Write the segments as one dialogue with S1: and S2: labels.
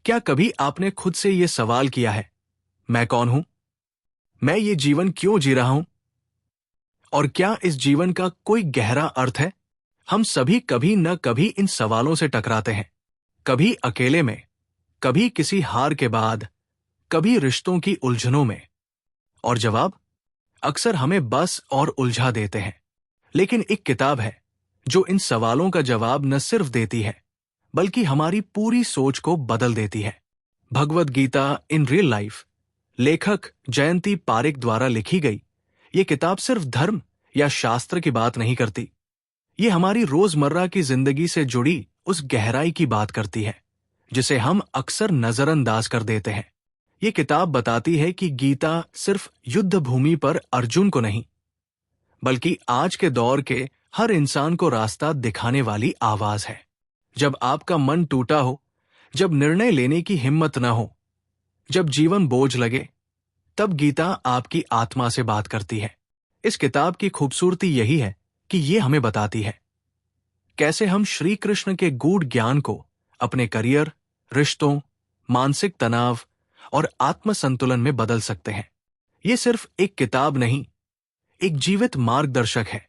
S1: क्या कभी आपने खुद से ये सवाल किया है, मैं कौन हूं? मैं ये जीवन क्यों जी रहा हूं? और क्या इस जीवन का कोई गहरा अर्थ है? हम सभी कभी न कभी इन सवालों से टकराते हैं। कभी अकेले में, कभी किसी हार के बाद, कभी रिश्तों की उलझनों में। और जवाब अक्सर हमें बस और उलझा देते हैं। लेकिन एक किताब है जो इन सवालों का जवाब न सिर्फ देती है, बल्कि हमारी पूरी सोच को बदल देती है। Bhagavad Gita in real life, लेखक जयंती पारेख द्वारा लिखी गई ये किताब सिर्फ धर्म या शास्त्र की बात नहीं करती। ये हमारी रोजमर्रा की जिंदगी से जुड़ी उस गहराई की बात करती है जिसे हम अक्सर नजरअंदाज कर देते हैं। ये किताब बताती है कि गीता सिर्फ युद्ध भूमि पर अर्जुन को नहीं, बल्कि आज के दौर के हर इंसान को रास्ता दिखाने वाली आवाज है। जब आपका मन टूटा हो, जब निर्णय लेने की हिम्मत न हो, जब जीवन बोझ लगे, तब गीता आपकी आत्मा से बात करती है। इस किताब की खूबसूरती यही है कि ये हमें बताती है कैसे हम श्री कृष्ण के गूढ़ ज्ञान को अपने करियर, रिश्तों, मानसिक तनाव और आत्म संतुलन में बदल सकते हैं। ये सिर्फ एक किताब नहीं, एक जीवित मार्गदर्शक है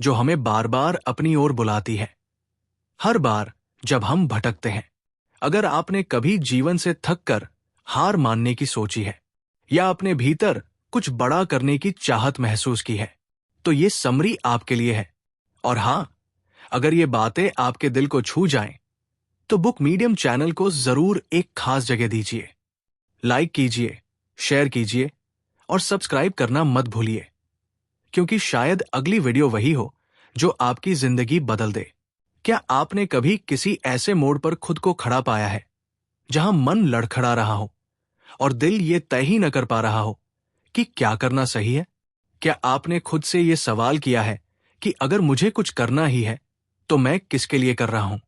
S1: जो हमें बार बार अपनी ओर बुलाती है। हर बार जब हम भटकते हैं, अगर आपने कभी जीवन से थककर हार मानने की सोची है या अपने भीतर कुछ बड़ा करने की चाहत महसूस की है, तो ये समरी आपके लिए है। और हां, अगर ये बातें आपके दिल को छू जाएं, तो बुक मीडियम चैनल को जरूर एक खास जगह दीजिए। लाइक कीजिए, शेयर कीजिए और सब्सक्राइब करना मत भूलिए, क्योंकि शायद अगली वीडियो वही हो जो आपकी जिंदगी बदल दे। क्या आपने कभी किसी ऐसे मोड़ पर खुद को खड़ा पाया है जहां मन लड़खड़ा रहा हो और दिल ये तय ही न कर पा रहा हो कि क्या करना सही है? क्या आपने खुद से ये सवाल किया है कि अगर मुझे कुछ करना ही है तो मैं किसके लिए कर रहा हूं?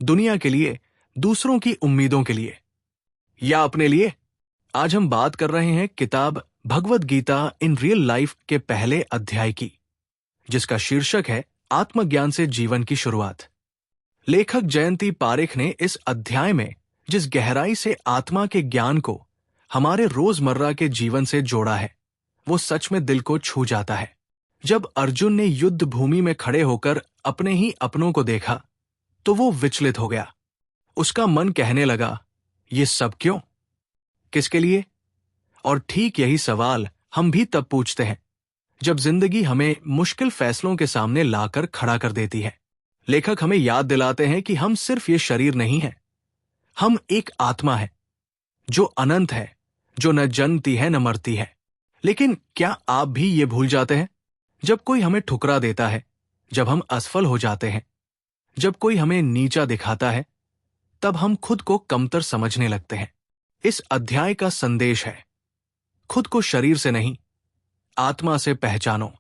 S1: दुनिया के लिए, दूसरों की उम्मीदों के लिए, या अपने लिए? आज हम बात कर रहे हैं किताब Bhagavad Gita in real life के पहले अध्याय की, जिसका शीर्षक है आत्मज्ञान से जीवन की शुरुआत। लेखक जयंती पारेख ने इस अध्याय में जिस गहराई से आत्मा के ज्ञान को हमारे रोजमर्रा के जीवन से जोड़ा है, वो सच में दिल को छू जाता है। जब अर्जुन ने युद्ध भूमि में खड़े होकर अपने ही अपनों को देखा, तो वो विचलित हो गया। उसका मन कहने लगा, ये सब क्यों? किसके लिए? और ठीक यही सवाल हम भी तब पूछते हैं जब जिंदगी हमें मुश्किल फैसलों के सामने लाकर खड़ा कर देती है। लेखक हमें याद दिलाते हैं कि हम सिर्फ ये शरीर नहीं है, हम एक आत्मा है जो अनंत है, जो न जन्मती है न मरती है। लेकिन क्या आप भी ये भूल जाते हैं? जब कोई हमें ठुकरा देता है, जब हम असफल हो जाते हैं, जब कोई हमें नीचा दिखाता है, तब हम खुद को कमतर समझने लगते हैं। इस अध्याय का संदेश है, खुद को शरीर से नहीं, आत्मा से पहचानो।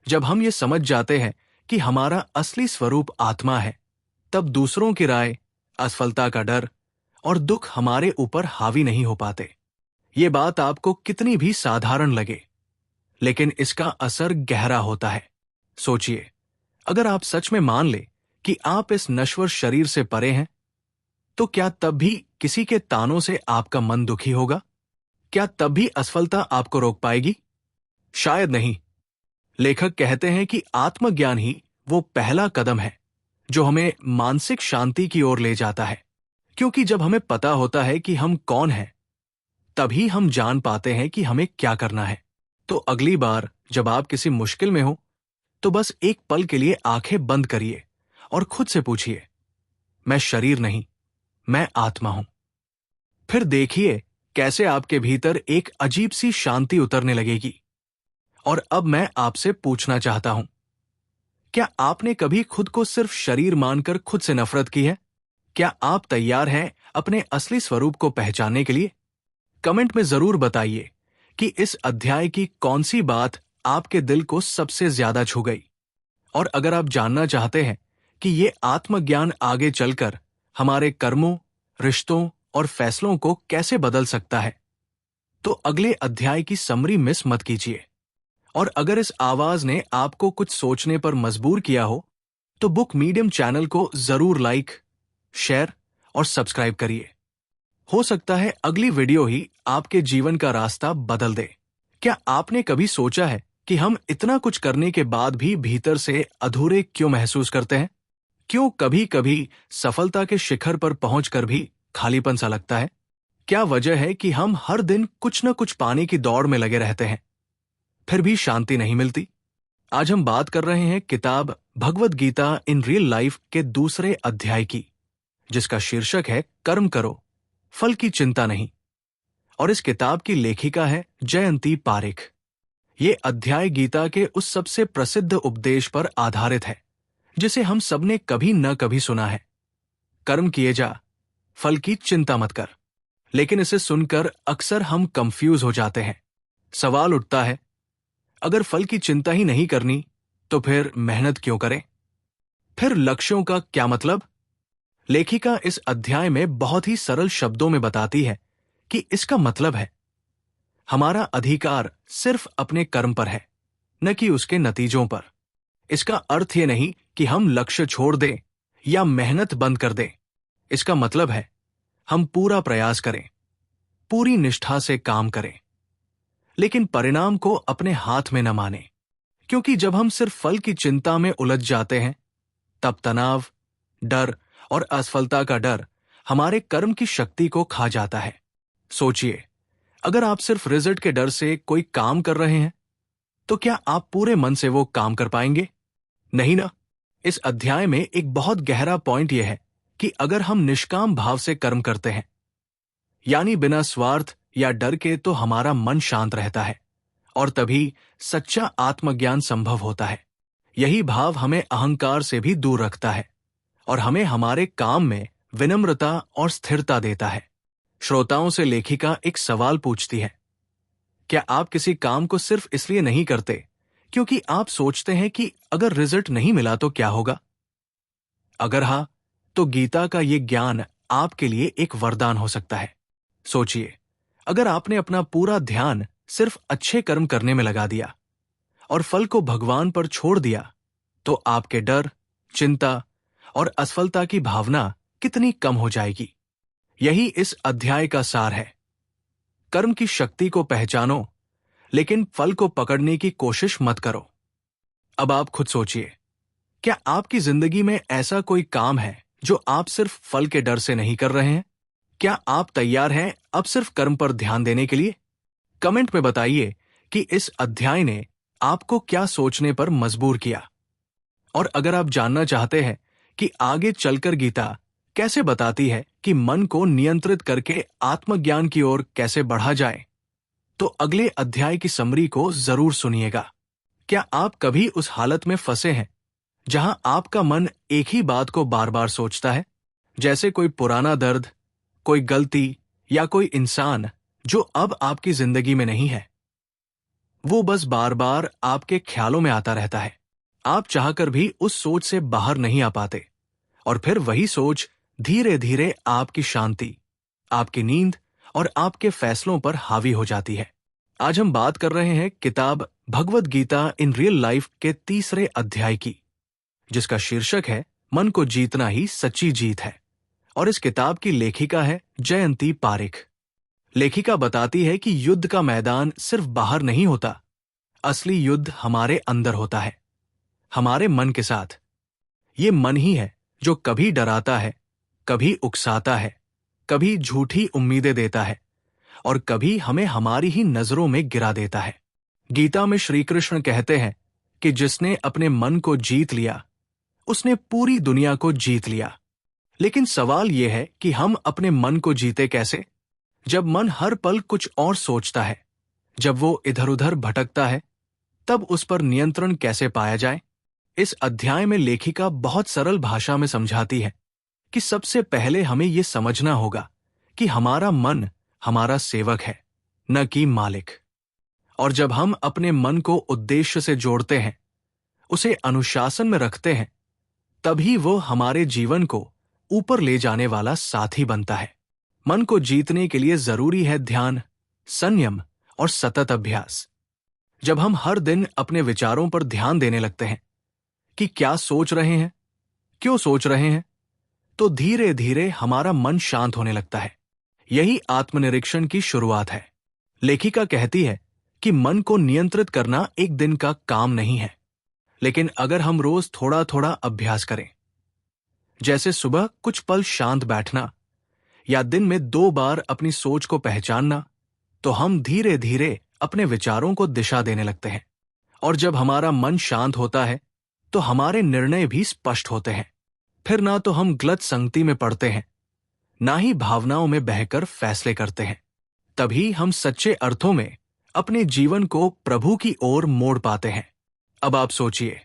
S1: जब हम ये समझ जाते हैं कि हमारा असली स्वरूप आत्मा है, तब दूसरों की राय, असफलता का डर और दुख हमारे ऊपर हावी नहीं हो पाते। ये बात आपको कितनी भी साधारण लगे, लेकिन इसका असर गहरा होता है। सोचिए, अगर आप सच में मान ले कि आप इस नश्वर शरीर से परे हैं, तो क्या तब भी किसी के तानों से आपका मन दुखी होगा? क्या तब भी असफलता आपको रोक पाएगी? शायद नहीं। लेखक कहते हैं कि आत्मज्ञान ही वो पहला कदम है जो हमें मानसिक शांति की ओर ले जाता है। क्योंकि जब हमें पता होता है कि हम कौन हैं, तभी हम जान पाते हैं कि हमें क्या करना है। तो अगली बार जब आप किसी मुश्किल में हो, तो बस एक पल के लिए आंखें बंद करिए और खुद से पूछिए, मैं शरीर नहीं, मैं आत्मा हूं। फिर देखिए कैसे आपके भीतर एक अजीब सी शांति उतरने लगेगी। और अब मैं आपसे पूछना चाहता हूं, क्या आपने कभी खुद को सिर्फ शरीर मानकर खुद से नफरत की है? क्या आप तैयार हैं अपने असली स्वरूप को पहचानने के लिए? कमेंट में जरूर बताइए कि इस अध्याय की कौन सी बात आपके दिल को सबसे ज्यादा छू गई। और अगर आप जानना चाहते हैं कि ये आत्मज्ञान आगे चलकर हमारे कर्मों, रिश्तों और फैसलों को कैसे बदल सकता है, तो अगले अध्याय की समरी मिस मत कीजिए। और अगर इस आवाज ने आपको कुछ सोचने पर मजबूर किया हो, तो बुक मीडियम चैनल को जरूर लाइक, शेयर और सब्सक्राइब करिए। हो सकता है अगली वीडियो ही आपके जीवन का रास्ता बदल दे। क्या आपने कभी सोचा है कि हम इतना कुछ करने के बाद भी भीतर से अधूरे क्यों महसूस करते हैं? क्यों कभी कभी सफलता के शिखर पर पहुंचकर भी खालीपन सा लगता है? क्या वजह है कि हम हर दिन कुछ न कुछ पाने की दौड़ में लगे रहते हैं, फिर भी शांति नहीं मिलती? आज हम बात कर रहे हैं किताब Bhagavad Gita in real life के दूसरे अध्याय की, जिसका शीर्षक है कर्म करो, फल की चिंता नहीं। और इस किताब की लेखिका है जयंती पारेख। ये अध्याय गीता के उस सबसे प्रसिद्ध उपदेश पर आधारित है जिसे हम सबने कभी न कभी सुना है, कर्म किए जा, फल की चिंता मत कर। लेकिन इसे सुनकर अक्सर हम कंफ्यूज हो जाते हैं। सवाल उठता है, अगर फल की चिंता ही नहीं करनी तो फिर मेहनत क्यों करें? फिर लक्ष्यों का क्या मतलब? लेखिका इस अध्याय में बहुत ही सरल शब्दों में बताती है कि इसका मतलब है हमारा अधिकार सिर्फ अपने कर्म पर है, न कि उसके नतीजों पर। इसका अर्थ ये नहीं कि हम लक्ष्य छोड़ दें या मेहनत बंद कर दें। इसका मतलब है हम पूरा प्रयास करें, पूरी निष्ठा से काम करें, लेकिन परिणाम को अपने हाथ में न माने। क्योंकि जब हम सिर्फ फल की चिंता में उलझ जाते हैं, तब तनाव, डर और असफलता का डर हमारे कर्म की शक्ति को खा जाता है। सोचिए, अगर आप सिर्फ रिजल्ट के डर से कोई काम कर रहे हैं, तो क्या आप पूरे मन से वो काम कर पाएंगे? नहीं ना। इस अध्याय में एक बहुत गहरा पॉइंट यह है कि अगर हम निष्काम भाव से कर्म करते हैं, यानी बिना स्वार्थ या डर के, तो हमारा मन शांत रहता है और तभी सच्चा आत्मज्ञान संभव होता है। यही भाव हमें अहंकार से भी दूर रखता है और हमें हमारे काम में विनम्रता और स्थिरता देता है। श्रोताओं से लेखिका एक सवाल पूछती है, क्या आप किसी काम को सिर्फ इसलिए नहीं करते क्योंकि आप सोचते हैं कि अगर रिजल्ट नहीं मिला तो क्या होगा? अगर हाँ, तो गीता का ये ज्ञान आपके लिए एक वरदान हो सकता है। सोचिए, अगर आपने अपना पूरा ध्यान सिर्फ अच्छे कर्म करने में लगा दिया और फल को भगवान पर छोड़ दिया, तो आपके डर, चिंता और असफलता की भावना कितनी कम हो जाएगी। यही इस अध्याय का सार है। कर्म की शक्ति को पहचानो, लेकिन फल को पकड़ने की कोशिश मत करो। अब आप खुद सोचिए, क्या आपकी जिंदगी में ऐसा कोई काम है जो आप सिर्फ फल के डर से नहीं कर रहे हैं? क्या आप तैयार हैं अब सिर्फ कर्म पर ध्यान देने के लिए? कमेंट में बताइए कि इस अध्याय ने आपको क्या सोचने पर मजबूर किया। और अगर आप जानना चाहते हैं कि आगे चलकर गीता कैसे बताती है कि मन को नियंत्रित करके आत्मज्ञान की ओर कैसे बढ़ा जाए, तो अगले अध्याय की समरी को जरूर सुनिएगा। क्या आप कभी उस हालत में फंसे हैं जहां आपका मन एक ही बात को बार बार सोचता है, जैसे कोई पुराना दर्द, कोई गलती या कोई इंसान जो अब आपकी जिंदगी में नहीं है? वो बस बार बार आपके ख्यालों में आता रहता है। आप चाहकर भी उस सोच से बाहर नहीं आ पाते और फिर वही सोच धीरे धीरे आपकी शांति, आपकी नींद और आपके फैसलों पर हावी हो जाती है। आज हम बात कर रहे हैं किताब Bhagavad Gita in real life के तीसरे अध्याय की, जिसका शीर्षक है मन को जीतना ही सच्ची जीत है। और इस किताब की लेखिका है जयंती पारेख। लेखिका बताती है कि युद्ध का मैदान सिर्फ बाहर नहीं होता, असली युद्ध हमारे अंदर होता है, हमारे मन के साथ। ये मन ही है जो कभी डराता है, कभी उकसाता है, कभी झूठी उम्मीदें देता है और कभी हमें हमारी ही नजरों में गिरा देता है। गीता में श्री कृष्ण कहते हैं कि जिसने अपने मन को जीत लिया, उसने पूरी दुनिया को जीत लिया। लेकिन सवाल यह है कि हम अपने मन को जीते कैसे, जब मन हर पल कुछ और सोचता है, जब वो इधर उधर भटकता है, तब उस पर नियंत्रण कैसे पाया जाए? इस अध्याय में लेखिका बहुत सरल भाषा में समझाती है कि सबसे पहले हमें यह समझना होगा कि हमारा मन हमारा सेवक है, न कि मालिक। और जब हम अपने मन को उद्देश्य से जोड़ते हैं, उसे अनुशासन में रखते हैं, तभी वो हमारे जीवन को ऊपर ले जाने वाला साथी बनता है। मन को जीतने के लिए जरूरी है ध्यान, संयम और सतत अभ्यास। जब हम हर दिन अपने विचारों पर ध्यान देने लगते हैं कि क्या सोच रहे हैं, क्यों सोच रहे हैं, तो धीरे धीरे हमारा मन शांत होने लगता है। यही आत्मनिरीक्षण की शुरुआत है। लेखिका कहती है कि मन को नियंत्रित करना एक दिन का काम नहीं है, लेकिन अगर हम रोज थोड़ा थोड़ा अभ्यास करें, जैसे सुबह कुछ पल शांत बैठना या दिन में 2 बार अपनी सोच को पहचानना, तो हम धीरे धीरे अपने विचारों को दिशा देने लगते हैं। और जब हमारा मन शांत होता है तो हमारे निर्णय भी स्पष्ट होते हैं। फिर ना तो हम गलत संगति में पड़ते हैं, ना ही भावनाओं में बहकर फैसले करते हैं। तभी हम सच्चे अर्थों में अपने जीवन को प्रभु की ओर मोड़ पाते हैं। अब आप सोचिए,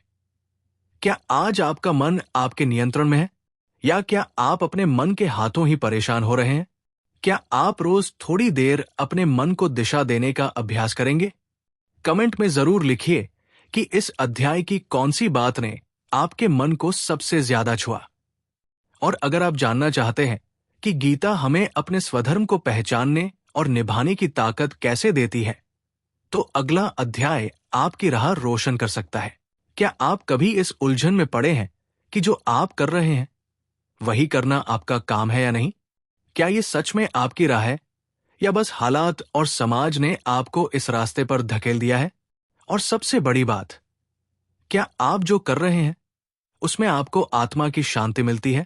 S1: क्या आज आपका मन आपके नियंत्रण में है, या क्या आप अपने मन के हाथों ही परेशान हो रहे हैं? क्या आप रोज थोड़ी देर अपने मन को दिशा देने का अभ्यास करेंगे? कमेंट में जरूर लिखिए कि इस अध्याय की कौन सी बात ने आपके मन को सबसे ज्यादा छुआ। और अगर आप जानना चाहते हैं कि गीता हमें अपने स्वधर्म को पहचानने और निभाने की ताकत कैसे देती है, तो अगला अध्याय आपकी राह रोशन कर सकता है। क्या आप कभी इस उलझन में पड़े हैं कि जो आप कर रहे हैं वही करना आपका काम है या नहीं? क्या ये सच में आपकी राह है, या बस हालात और समाज ने आपको इस रास्ते पर धकेल दिया है? और सबसे बड़ी बात, क्या आप जो कर रहे हैं उसमें आपको आत्मा की शांति मिलती है?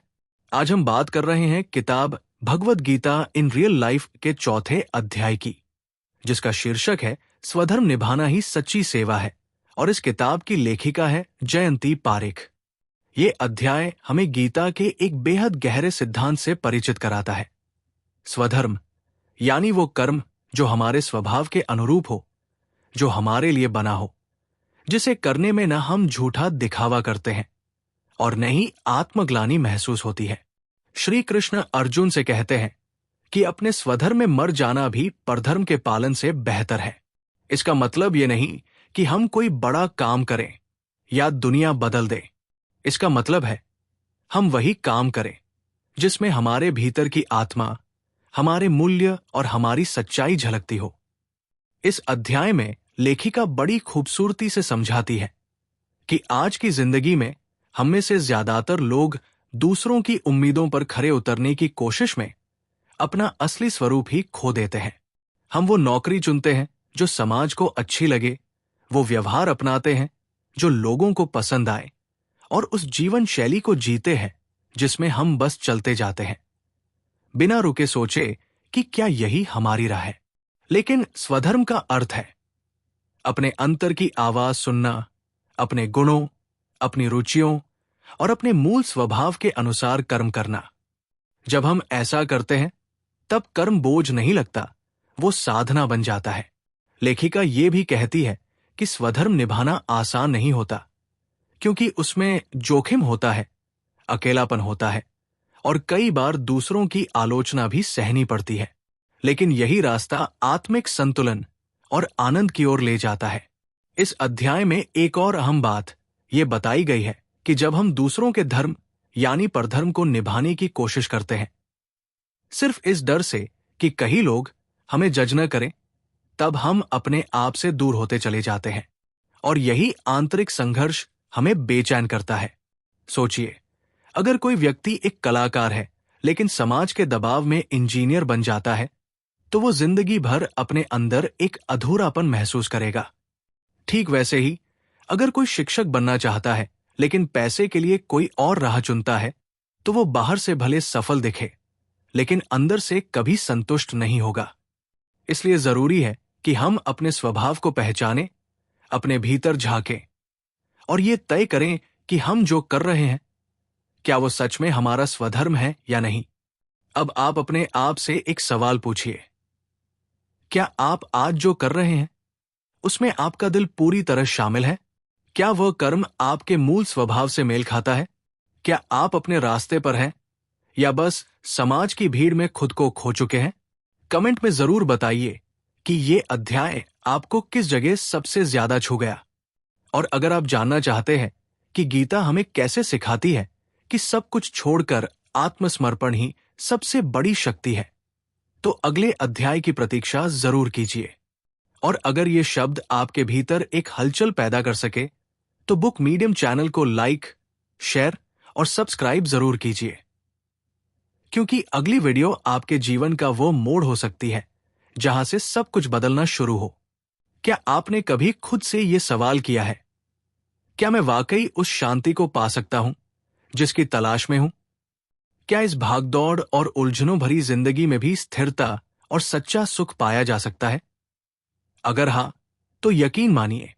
S1: आज हम बात कर रहे हैं किताब Bhagavad Gita in real life के चौथे अध्याय की, जिसका शीर्षक है स्वधर्म निभाना ही सच्ची सेवा है, और इस किताब की लेखिका है जयंती पारेख। ये अध्याय हमें गीता के एक बेहद गहरे सिद्धांत से परिचित कराता है। स्वधर्म यानी वो कर्म जो हमारे स्वभाव के अनुरूप हो, जो हमारे लिए बना हो, जिसे करने में न हम झूठा दिखावा करते हैं और न ही आत्मग्लानि महसूस होती है। श्री कृष्ण अर्जुन से कहते हैं कि अपने स्वधर्म में मर जाना भी परधर्म के पालन से बेहतर है। इसका मतलब ये नहीं कि हम कोई बड़ा काम करें या दुनिया बदल दें। इसका मतलब है हम वही काम करें जिसमें हमारे भीतर की आत्मा, हमारे मूल्य और हमारी सच्चाई झलकती हो। इस अध्याय में लेखिका बड़ी खूबसूरती से समझाती है कि आज की जिंदगी में हम में से ज्यादातर लोग दूसरों की उम्मीदों पर खरे उतरने की कोशिश में अपना असली स्वरूप ही खो देते हैं। हम वो नौकरी चुनते हैं जो समाज को अच्छी लगे, वो व्यवहार अपनाते हैं जो लोगों को पसंद आए, और उस जीवन शैली को जीते हैं जिसमें हम बस चलते जाते हैं, बिना रुके सोचे कि क्या यही हमारी राह है। लेकिन स्वधर्म का अर्थ है अपने अंतर की आवाज सुनना, अपने गुणों, अपनी रुचियों और अपने मूल स्वभाव के अनुसार कर्म करना। जब हम ऐसा करते हैं तब कर्म बोझ नहीं लगता, वो साधना बन जाता है। लेखिका ये भी कहती है कि स्वधर्म निभाना आसान नहीं होता, क्योंकि उसमें जोखिम होता है, अकेलापन होता है और कई बार दूसरों की आलोचना भी सहनी पड़ती है। लेकिन यही रास्ता आत्मिक संतुलन और आनंद की ओर ले जाता है। इस अध्याय में एक और अहम बात ये बताई गई है कि जब हम दूसरों के धर्म यानी परधर्म को निभाने की कोशिश करते हैं, सिर्फ इस डर से कि कई लोग हमें जज न करें, तब हम अपने आप से दूर होते चले जाते हैं, और यही आंतरिक संघर्ष हमें बेचैन करता है। सोचिए, अगर कोई व्यक्ति एक कलाकार है लेकिन समाज के दबाव में इंजीनियर बन जाता है, तो वो जिंदगी भर अपने अंदर एक अधूरापन महसूस करेगा। ठीक वैसे ही अगर कोई शिक्षक बनना चाहता है लेकिन पैसे के लिए कोई और राह चुनता है, तो वो बाहर से भले सफल दिखे लेकिन अंदर से कभी संतुष्ट नहीं होगा। इसलिए जरूरी है कि हम अपने स्वभाव को पहचानें, अपने भीतर झांकें और ये तय करें कि हम जो कर रहे हैं क्या वो सच में हमारा स्वधर्म है या नहीं। अब आप अपने आप से एक सवाल पूछिए, क्या आप आज जो कर रहे हैं उसमें आपका दिल पूरी तरह शामिल है? क्या वह कर्म आपके मूल स्वभाव से मेल खाता है? क्या आप अपने रास्ते पर हैं या बस समाज की भीड़ में खुद को खो चुके हैं? कमेंट में जरूर बताइए कि ये अध्याय आपको किस जगह सबसे ज्यादा छू गया। और अगर आप जानना चाहते हैं कि गीता हमें कैसे सिखाती है कि सब कुछ छोड़कर आत्मसमर्पण ही सबसे बड़ी शक्ति है, तो अगले अध्याय की प्रतीक्षा जरूर कीजिए। और अगर ये शब्द आपके भीतर एक हलचल पैदा कर सके, तो बुक मीडियम चैनल को लाइक, शेयर और सब्सक्राइब जरूर कीजिए, क्योंकि अगली वीडियो आपके जीवन का वो मोड़ हो सकती है जहां से सब कुछ बदलना शुरू हो। क्या आपने कभी खुद से ये सवाल किया है, क्या मैं वाकई उस शांति को पा सकता हूं जिसकी तलाश में हूं? क्या इस भागदौड़ और उलझनों भरी जिंदगी में भी स्थिरता और सच्चा सुख पाया जा सकता है? अगर हां, तो यकीन मानिए,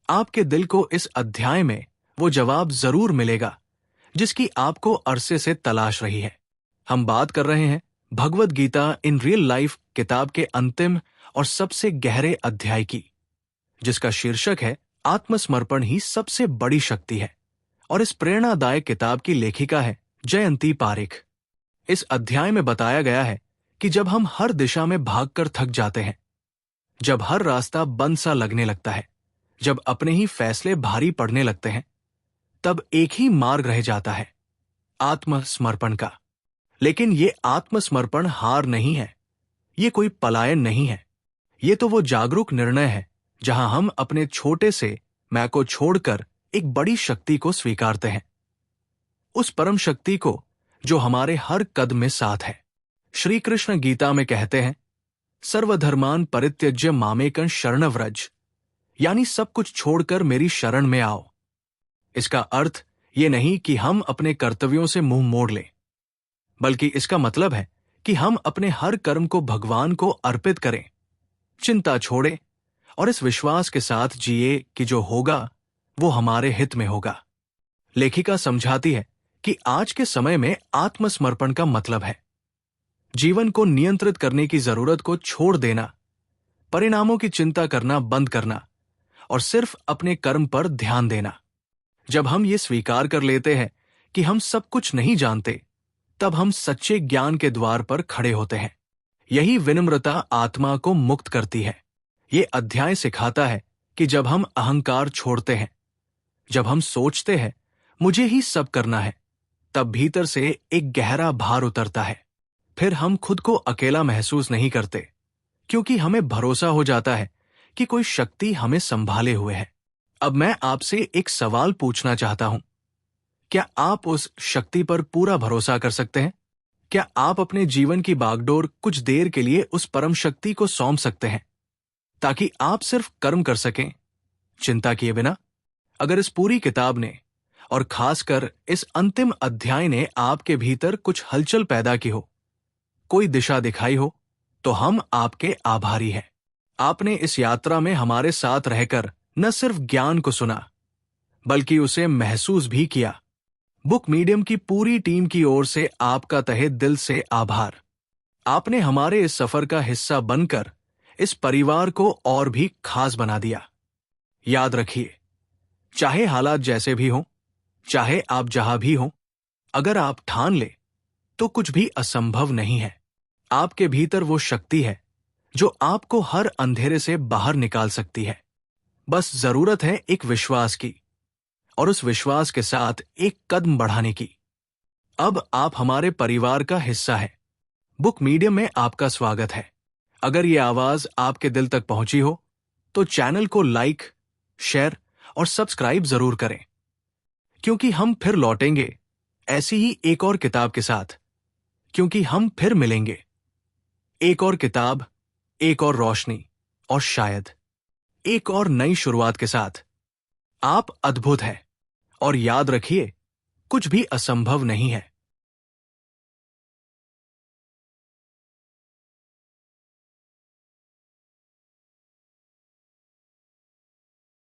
S1: आपके दिल को इस अध्याय में वो जवाब जरूर मिलेगा जिसकी आपको अरसे से तलाश रही है। हम बात कर रहे हैं Bhagavad Gita in real life किताब के अंतिम और सबसे गहरे अध्याय की, जिसका शीर्षक है आत्मसमर्पण ही सबसे बड़ी शक्ति है। और इस प्रेरणादायक किताब की लेखिका है जयंती पारेख। इस अध्याय में बताया गया है कि जब हम हर दिशा में भागकर थक जाते हैं, जब हर रास्ता बंद सा लगने लगता है, जब अपने ही फैसले भारी पड़ने लगते हैं, तब एक ही मार्ग रह जाता है, आत्मसमर्पण का। लेकिन ये आत्मसमर्पण हार नहीं है, ये कोई पलायन नहीं है। ये तो वो जागरूक निर्णय है जहां हम अपने छोटे से मैं को छोड़कर एक बड़ी शक्ति को स्वीकारते हैं, उस परम शक्ति को जो हमारे हर कदम में साथ है। श्री कृष्ण गीता में कहते हैं, सर्वधर्मान परित्यज्य मामेकं शरण व्रज, यानी सब कुछ छोड़कर मेरी शरण में आओ। इसका अर्थ ये नहीं कि हम अपने कर्तव्यों से मुंह मोड़ लें, बल्कि इसका मतलब है कि हम अपने हर कर्म को भगवान को अर्पित करें, चिंता छोड़ें और इस विश्वास के साथ जिए कि जो होगा वो हमारे हित में होगा। लेखिका समझाती है कि आज के समय में आत्मसमर्पण का मतलब है जीवन को नियंत्रित करने की जरूरत को छोड़ देना, परिणामों की चिंता करना बंद करना और सिर्फ अपने कर्म पर ध्यान देना। जब हम ये स्वीकार कर लेते हैं कि हम सब कुछ नहीं जानते, तब हम सच्चे ज्ञान के द्वार पर खड़े होते हैं। यही विनम्रता आत्मा को मुक्त करती है। ये अध्याय सिखाता है कि जब हम अहंकार छोड़ते हैं, जब हम सोचते हैं मुझे ही सब करना है, तब भीतर से एक गहरा भार उतरता है। फिर हम खुद को अकेला महसूस नहीं करते, क्योंकि हमें भरोसा हो जाता है कि कोई शक्ति हमें संभाले हुए है। अब मैं आपसे एक सवाल पूछना चाहता हूं, क्या आप उस शक्ति पर पूरा भरोसा कर सकते हैं? क्या आप अपने जीवन की बागडोर कुछ देर के लिए उस परम शक्ति को सौंप सकते हैं, ताकि आप सिर्फ कर्म कर सकें, चिंता किए बिना? अगर इस पूरी किताब ने और खासकर इस अंतिम अध्याय ने आपके भीतर कुछ हलचल पैदा की हो, कोई दिशा दिखाई हो, तो हम आपके आभारी हैं। आपने इस यात्रा में हमारे साथ रहकर न सिर्फ ज्ञान को सुना, बल्कि उसे महसूस भी किया। बुक मीडियम की पूरी टीम की ओर से आपका तहे दिल से आभार। आपने हमारे इस सफर का हिस्सा बनकर इस परिवार को और भी खास बना दिया। याद रखिए, चाहे हालात जैसे भी हों, चाहे आप जहां भी हों, अगर आप ठान ले तो कुछ भी असंभव नहीं है। आपके भीतर वो शक्ति है जो आपको हर अंधेरे से बाहर निकाल सकती है। बस जरूरत है एक विश्वास की, और उस विश्वास के साथ एक कदम बढ़ाने की। अब आप हमारे परिवार का हिस्सा है। बुक मीडियम में आपका स्वागत है। अगर ये आवाज आपके दिल तक पहुंची हो, तो चैनल को लाइक, शेयर और सब्सक्राइब जरूर करें, क्योंकि हम फिर लौटेंगे ऐसी ही एक और किताब के साथ, क्योंकि हम फिर मिलेंगे। एक और किताब, एक और रोशनी और शायद एक और नई शुरुआत के साथ। आप अद्भुत हैं, और याद रखिए, कुछ भी असंभव नहीं है।